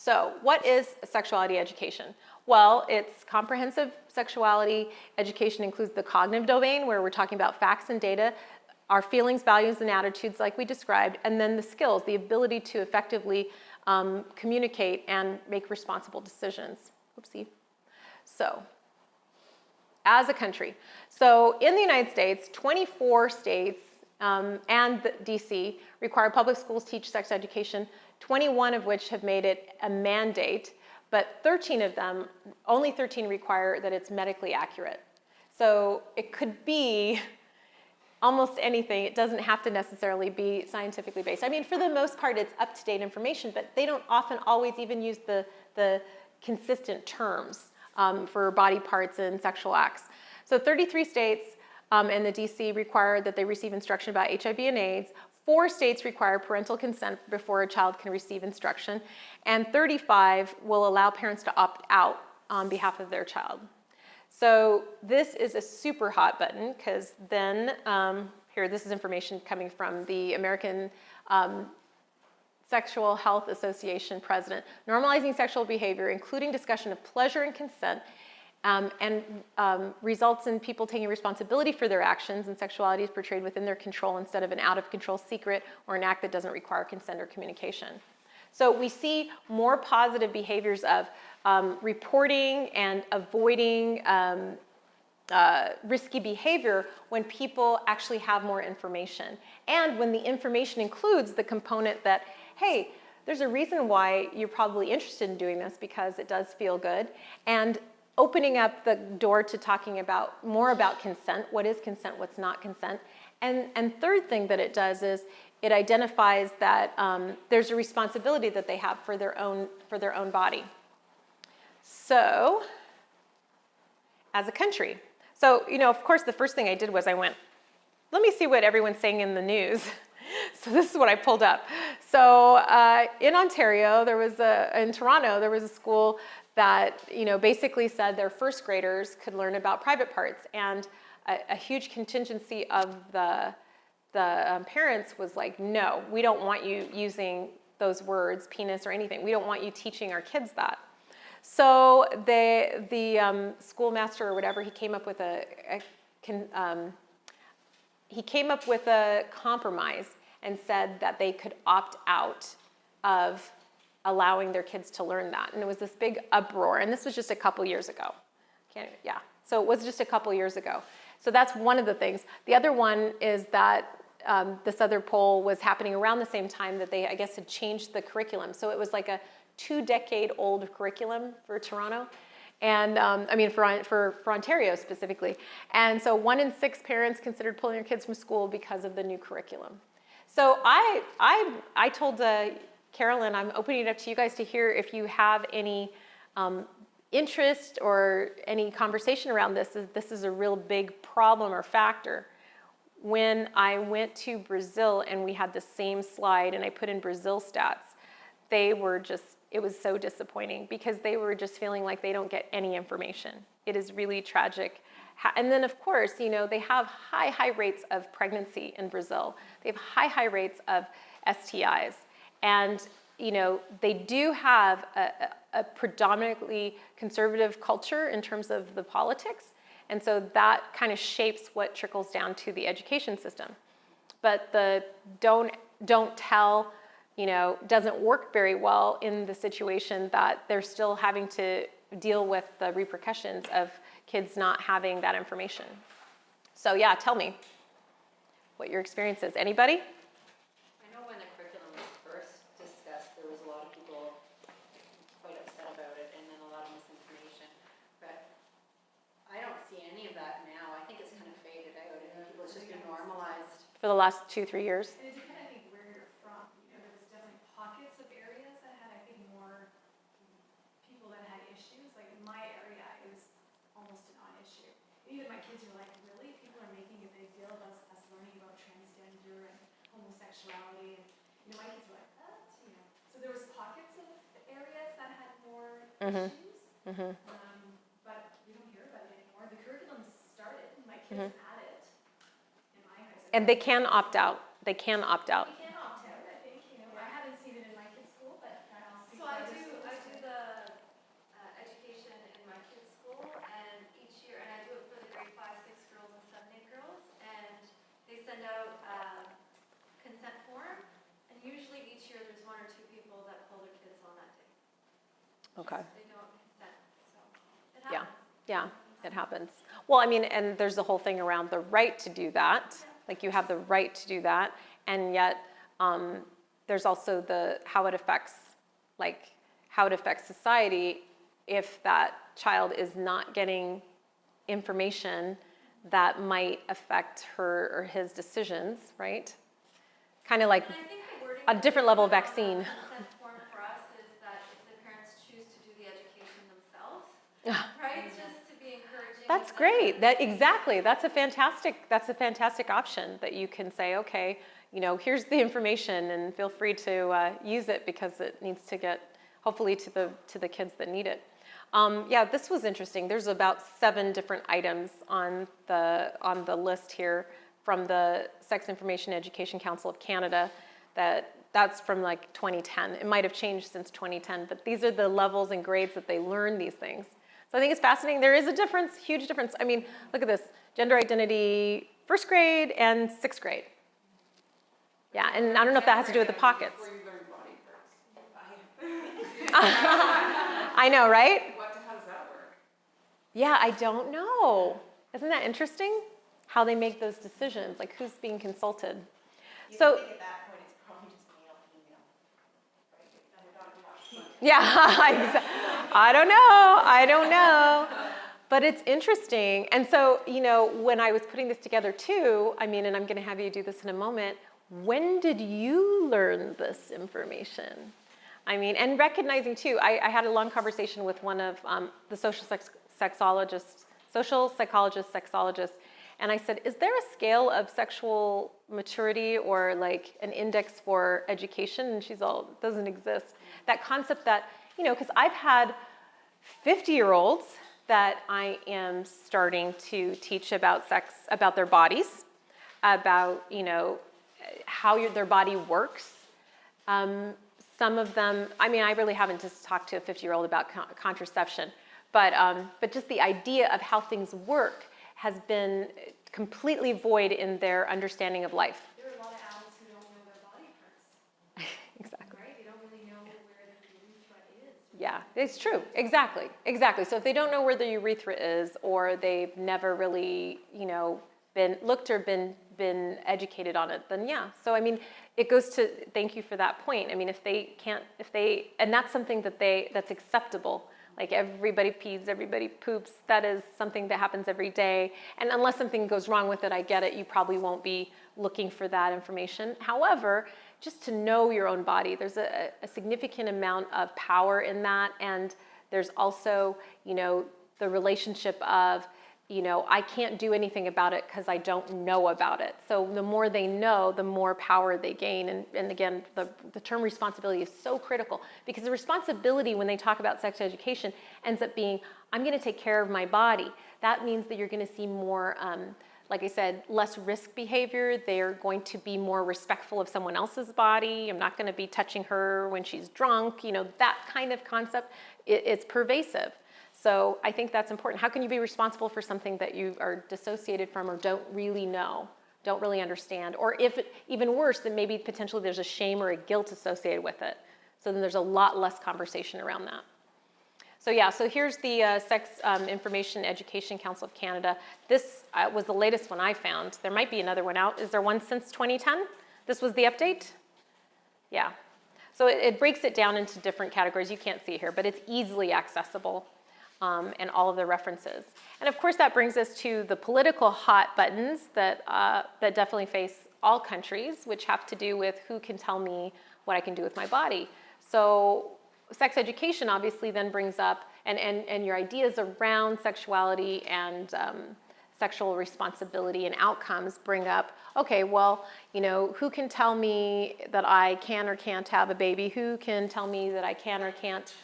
So what is sexuality education? Well, it's comprehensive sexuality education. Includes the cognitive domain, where we're talking about facts and data, our feelings, values, and attitudes like we described, and then the skills, the ability to effectively communicate and make responsible decisions. Oopsie. So, as a country. So in the United States, 24 states and the DC require public schools teach sex education, 21 of which have made it a mandate, but 13 of them, only 13 require that it's medically accurate. So it could be almost anything. It doesn't have to necessarily be scientifically based. I mean, for the most part, it's up-to-date information, but they don't often always even use the consistent terms for body parts and sexual acts. So 33 states and the DC require that they receive instruction about HIV and AIDS. 4 states require parental consent before a child can receive instruction, and 35 will allow parents to opt out on behalf of their child. So this is a super hot button, because then, here, this is information coming from the American Sexual Health Association president. Normalizing sexual behavior, including discussion of pleasure and consent, and results in people taking responsibility for their actions, and sexuality is portrayed within their control instead of an out-of-control secret or an act that doesn't require consent or communication. So we see more positive behaviors of reporting and avoiding risky behavior when people actually have more information, and when the information includes the component that, hey, there's a reason why you're probably interested in doing this, because it does feel good, and opening up the door to talking about more about consent. What is consent? What's not consent? And third thing that it does is it identifies that there's a responsibility that they have for their own body. So, as a country, so of course the first thing I did was I went, let me see what everyone's saying in the news. So this is what I pulled up. So in Ontario, in Toronto, there was a school that basically said their first graders could learn about private parts, and a huge contingency of the parents was like, no, we don't want you using those words, penis or anything. We don't want you teaching our kids that. So the schoolmaster or whatever, he came up with a compromise and said that they could opt out of allowing their kids to learn that. And it was this big uproar, and this was just a couple years ago. So it was just a couple years ago. So that's one of the things. The other one is that this other poll was happening around the same time that they, I guess, had changed the curriculum. So it was like a 2-decade-old curriculum for Toronto, and for Ontario specifically. And so 1 in 6 parents considered pulling their kids from school because of the new curriculum. So I told Carolyn, I'm opening it up to you guys to hear if you have any interest or any conversation around this. This is a real big problem or factor. When I went to Brazil and we had the same slide and I put in Brazil stats, it was so disappointing, because they were just feeling like they don't get any information. It is really tragic. And then of course, they have high rates of pregnancy in Brazil. They have high rates of STIs. And they do have a predominantly conservative culture in terms of the politics, and so that kind of shapes what trickles down to the education system. But the don't tell, doesn't work very well in the situation that they're still having to deal with the repercussions of kids not having that information. So yeah, tell me what your experience is. Anybody? For the last 2-3 years. And it depends, I think, where you're from. There was definitely pockets of areas that had, I think, more people that had issues. Like in my area, it was almost a non-issue. Even my kids were like, really? People are making a big deal about us learning about transgender and homosexuality. And my kids were like, what? So there was pockets of areas that had more issues. Mm-hmm. But we don't hear about it anymore. The curriculum started. My kids had it. And they can opt out. They can opt out. They can opt out, I think. I haven't seen it in my kids' school, but I'll speak for other schools. I Okay. They don't consent, so it Yeah, happens. yeah, it happens. Well, I mean, and there's the whole thing around the right to do that. Like you have the right to do that, and yet there's also how it affects society if that child is not getting information that might affect her or his decisions, right? Kind of like And I think the wording a that different we level of put on vaccine. the consent form for us is that if the parents choose to do the education themselves, right, just to be encouraging. That's of them. great. Exactly. That's a fantastic option that you can say, okay, here's the information and feel free to use it because it needs to get hopefully to the kids that need it. Yeah, this was interesting. There's about 7 different items on the list here from the Sex Information Education Council of Canada. That's from like 2010. It might have changed since 2010, but these are the levels and grades that they learn these things. So I think it's fascinating. There is a difference, huge difference. I mean, look at this, gender identity, 1st grade and 6th grade. Yeah, and I don't know if that has to do with the pockets. Before you learn body parts. I know, right? How does that work? Yeah, I don't know. Isn't that interesting? How they make those decisions, like who's being consulted. You So, think at that point it's probably just male, female, right? yeah, I don't know. But it's interesting. And so, when I was putting this together too, I mean, and I'm gonna have you do this in a moment, when did you learn this information? I mean, and recognizing too, I had a long conversation with one of the social psychologists, and I said, is there a scale of sexual maturity or like an index for education? And she's all, it doesn't exist. That concept that, because I've had 50-year-olds that I am starting to teach about sex, about their bodies, about, how their body works. Some of them, I mean, I really haven't just talked to a 50-year-old about contraception, but just the idea of how things work has been completely void in their understanding of life. There are a lot of adults who don't know their body parts, Exactly. right? They don't really know where their urethra is. Yeah, it's true. Exactly. So if they don't know where the urethra is, or they've never really, been looked or been educated on it, then yeah. So I mean, it goes to, thank you for that point. I mean, and that's something that's acceptable. Like everybody pees, everybody poops. That is something that happens every day. And unless something goes wrong with it, I get it. You probably won't be looking for that information. However, just to know your own body, there's a significant amount of power in that. And there's also, the relationship of, I can't do anything about it because I don't know about it. So the more they know, the more power they gain. And again, the term responsibility is so critical, because the responsibility when they talk about sex education ends up being, I'm going to take care of my body. That means that you're going to see more, like I said, less risk behavior. They're going to be more respectful of someone else's body. I'm not going to be touching her when she's drunk. That kind of concept, it's pervasive. So I think that's important. How can you be responsible for something that you are dissociated from or don't really know, don't really understand? Or if even worse, then maybe potentially there's a shame or a guilt associated with it. So then there's a lot less conversation around that. So yeah, so here's the Sex Information Education Council of Canada. This was the latest one I found. There might be another one out. Is there one since 2010? This was the update? Yeah. So it breaks it down into different categories. You can't see here, but it's easily accessible. And all of the references. And of course that brings us to the political hot buttons that definitely face all countries, which have to do with who can tell me what I can do with my body. So sex education obviously then brings up, and your ideas around sexuality and sexual responsibility and outcomes bring up, okay, well, who can tell me that I can or can't have a baby? Who can tell me that I can or can't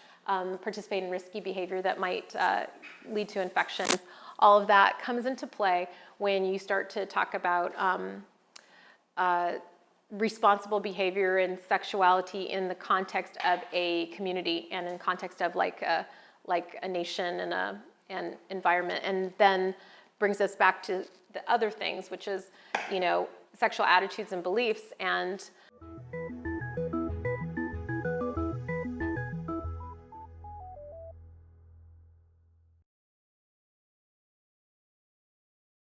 participate in risky behavior that might lead to infections? All of that comes into play when you start to talk about responsible behavior and sexuality in the context of a community and in context of like a nation and an environment, and then brings us back to the other things, which is, sexual attitudes and beliefs. And